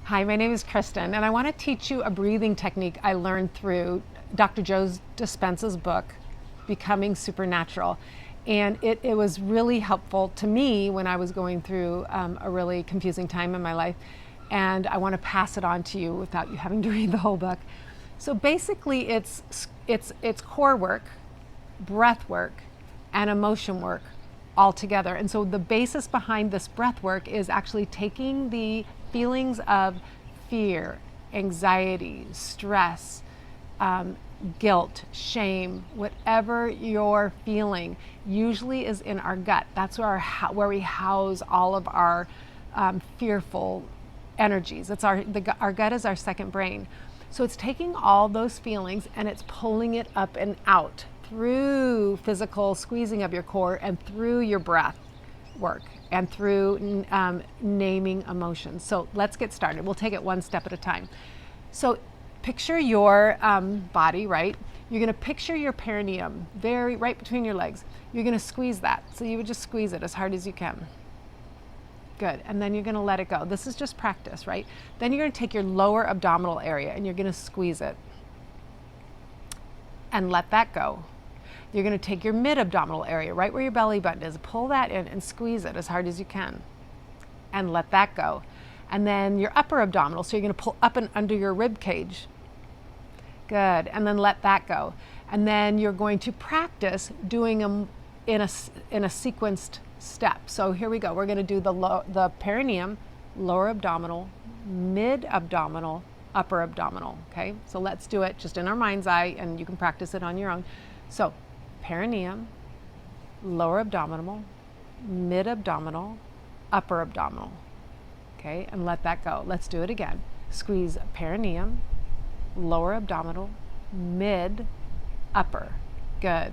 Hi, my name is Kristen, and I want to teach you a breathing technique I learned through Dr. Joe Dispenza's book, Becoming Supernatural. And it was really helpful to me when I was going through a really confusing time in my life. And I want to pass it on to you without you having to read the whole book. So basically, it's core work, breath work, and emotion work all together. And so the basis behind this breath work is actually taking the feelings of fear, anxiety, stress, guilt, shame, whatever you're feeling, usually is in our gut. That's where we house all of our fearful energies. Our gut is our second brain. So it's taking all those feelings and it's pulling it up and out through physical squeezing of your core and through your breath work and through naming emotions. So let's get started. We'll take it one step at a time. So picture your body, right? You're going to picture your perineum right between your legs. You're going to squeeze that. So you would just squeeze it as hard as you can. Good. And then you're going to let it go. This is just practice, right? Then you're going to take your lower abdominal area and you're going to squeeze it and let that go. You're going to take your mid-abdominal area, right where your belly button is, pull that in and squeeze it as hard as you can and let that go. And then your upper abdominal, so you're going to pull up and under your rib cage. Good. And then let that go. And then you're going to practice doing them in a sequenced step. So here we go. We're going to do the perineum, lower abdominal, mid-abdominal, upper abdominal. Okay, so let's do it just in our mind's eye, and you can practice it on your own. So perineum, lower abdominal, mid-abdominal, upper abdominal. Okay, and let that go. Let's do it again. Squeeze perineum, lower abdominal, mid, upper. Good.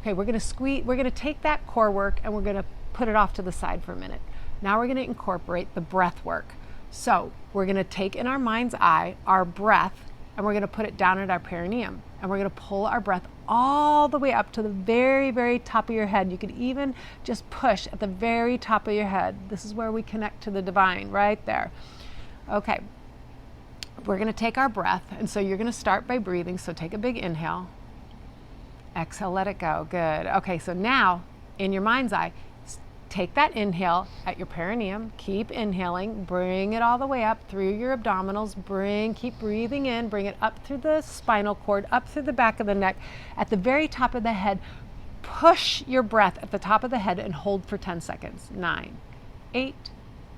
Okay, we're going to take that core work and we're going to put it off to the side for a minute. Now we're going to incorporate the breath work. So we're going to take in our mind's eye our breath and we're going to put it down at our perineum and we're going to pull our breath all the way up to the very, very top of your head. You could even just push at the very top of your head. This is where we connect to the divine, right there. Okay, we're going to take our breath, and so you're going to start by breathing. So take a big inhale. Exhale, let it go. Good. Okay, so now in your mind's eye, take that inhale at your perineum, keep inhaling, bring it all the way up through your abdominals, keep breathing in, bring it up through the spinal cord, up through the back of the neck, at the very top of the head, push your breath at the top of the head and hold for 10 seconds. 9, 8,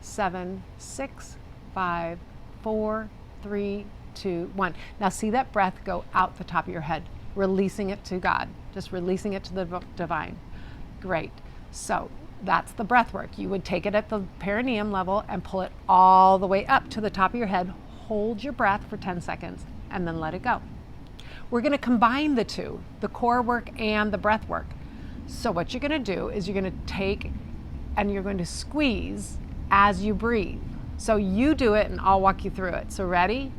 7, 6, 5, 4, 3, 2, 1. Now see that breath go out the top of your head, releasing it to God, just releasing it to the divine. Great. So that's the breath work. You would take it at the perineum level and pull it all the way up to the top of your head. Hold your breath for 10 seconds and then let it go. We're going to combine the two, the core work and the breath work. So what you're going to do is you're going to take and you're going to squeeze as you breathe. So you do it and I'll walk you through it. So ready?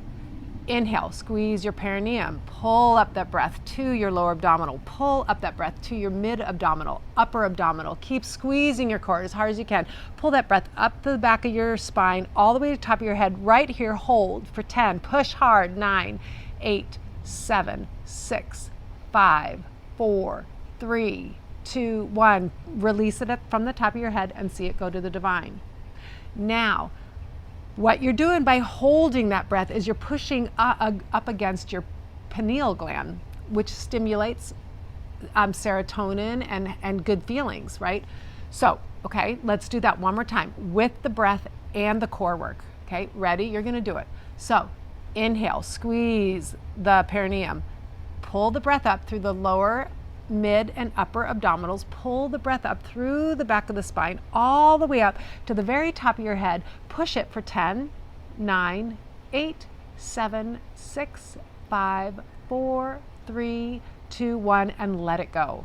Inhale, squeeze your perineum, pull up that breath to your lower abdominal, pull up that breath to your mid-abdominal, upper abdominal. Keep squeezing your core as hard as you can. Pull that breath up the back of your spine, all the way to the top of your head. Right here, hold for 10. Push hard. 9, 8, 7, 6, 5, 4, 3, 2, 1. Release it from the top of your head and see it go to the divine. Now, what you're doing by holding that breath is you're pushing up against your pineal gland, which stimulates serotonin and good feelings, right? So, okay, let's do that one more time with the breath and the core work. Okay, ready? You're going to do it. So, inhale, squeeze the perineum, pull the breath up through the lower, mid, and upper abdominals. Pull the breath up through the back of the spine, all the way up to the very top of your head. Push it for 10, 9, 8, 7, 6, 5, 4, 3, 2, 1, and let it go.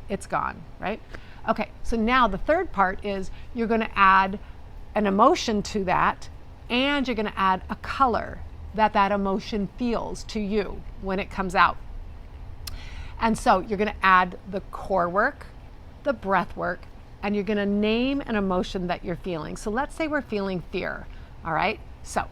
It's gone, right? Okay, so now the third part is you're going to add an emotion to that, and you're going to add a color that emotion feels to you when it comes out. And so you're going to add the core work, the breath work, and you're going to name an emotion that you're feeling. So let's say we're feeling fear. All right. So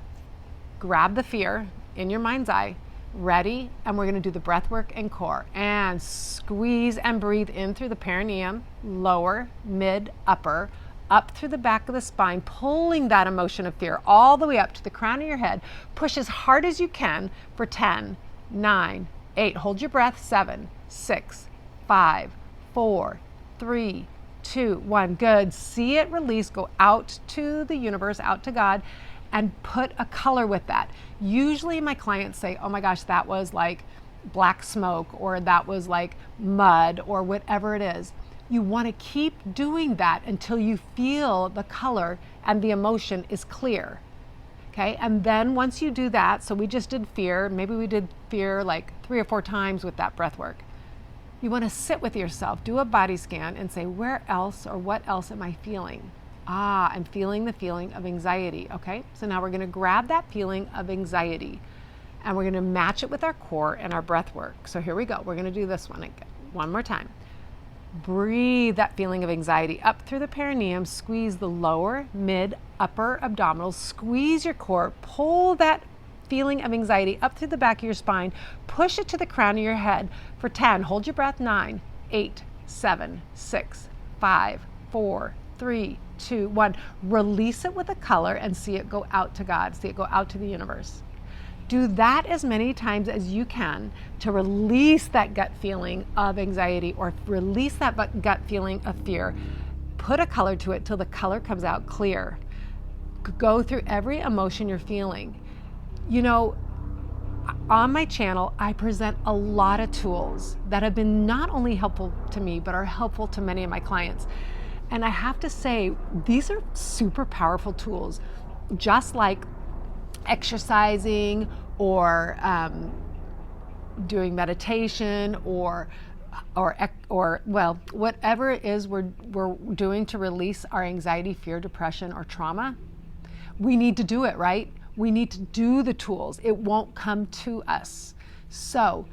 grab the fear in your mind's eye, ready, and we're going to do the breath work and core. And squeeze and breathe in through the perineum, lower, mid, upper, up through the back of the spine, pulling that emotion of fear all the way up to the crown of your head. Push as hard as you can for 10, 9, 8. Hold your breath. 7, 6, 5, 4, 3, 2, 1. Good. See it release. Go out to the universe, out to God, and put a color with that. Usually my clients say, oh my gosh, that was like black smoke, or that was like mud, or whatever it is. You want to keep doing that until you feel the color and the emotion is clear. Okay, and then once you do that, so we just did fear, maybe we did fear like 3 or 4 times with that breath work. You want to sit with yourself, do a body scan, and say, where else or what else am I feeling? I'm feeling the feeling of anxiety. Okay, so now we're going to grab that feeling of anxiety and we're going to match it with our core and our breath work. So here we go. We're going to do this one again, one more time. Breathe that feeling of anxiety up through the perineum, squeeze the lower, mid, upper abdominals, squeeze your core, pull that feeling of anxiety up through the back of your spine, push it to the crown of your head for 10, hold your breath, 9, 8, 7, 6, 5, 4, 3, 2, 1. Release it with a color and see it go out to God, see it go out to the universe. Do that as many times as you can to release that gut feeling of anxiety or release that gut feeling of fear. Put a color to it till the color comes out clear. Go through every emotion you're feeling. You know, on my channel, I present a lot of tools that have been not only helpful to me, but are helpful to many of my clients. And I have to say, these are super powerful tools, just like exercising or doing meditation or well, whatever it is we're doing to release our anxiety, fear, depression, or trauma. We need to do it, right? We need to do the tools. It won't come to us. So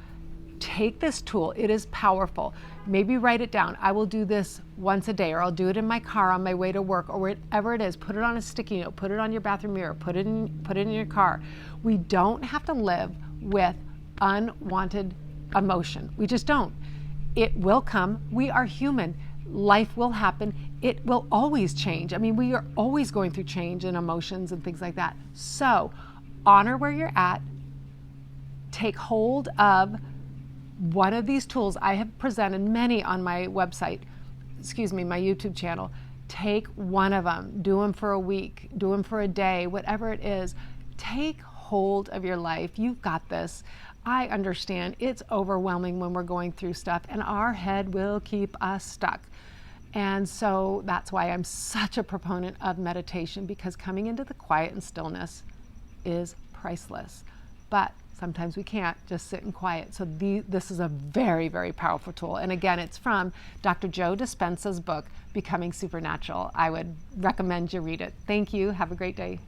take this tool. It is powerful. Maybe write it down. I will do this once a day, or I'll do it in my car on my way to work, or whatever it is. Put it on a sticky note, put it on your bathroom mirror, put it in your car. We don't have to live with unwanted emotion. We just don't. It will come. We are human. Life will happen. It will always change. I mean, we are always going through change and emotions and things like that. So honor where you're at. Take hold of one of these tools. I have presented many on my website, my YouTube channel. Take one of them, do them for a week, do them for a day, whatever it is. Take hold of your life. You've got this. I understand it's overwhelming when we're going through stuff, and our head will keep us stuck. And so that's why I'm such a proponent of meditation, because coming into the quiet and stillness is priceless. But sometimes we can't just sit in quiet. So this is a very, very powerful tool. And again, it's from Dr. Joe Dispenza's book, Becoming Supernatural. I would recommend you read it. Thank you. Have a great day.